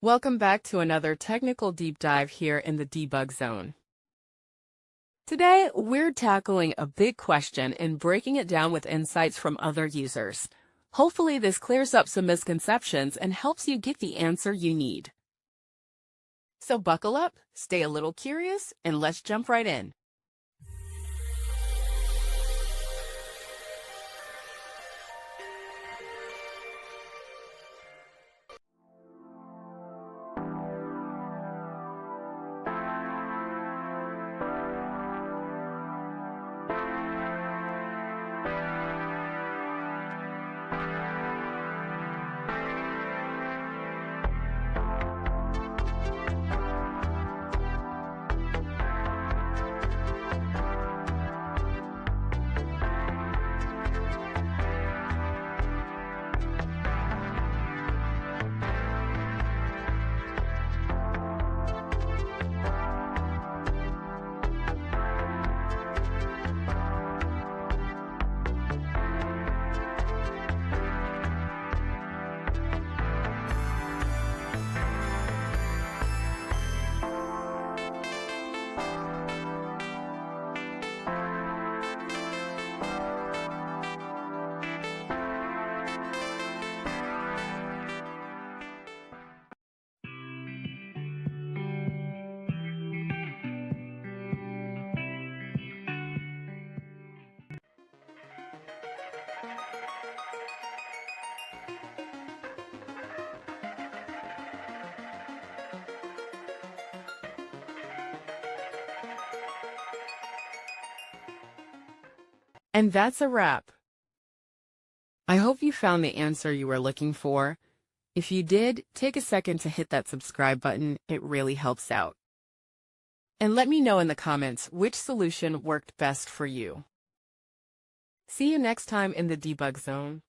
Welcome back to another technical deep dive here in the debug zone. Today, we're tackling a big question and breaking it down with insights from other users. Hopefully, this clears up some misconceptions and helps you get the answer you need. So buckle up, stay a little curious, and let's jump right in. And that's a wrap. I hope you found the answer you were looking for. If you did, take a second to hit that subscribe button. It really helps out. And let me know in the comments which solution worked best for you. See you next time in the debug zone.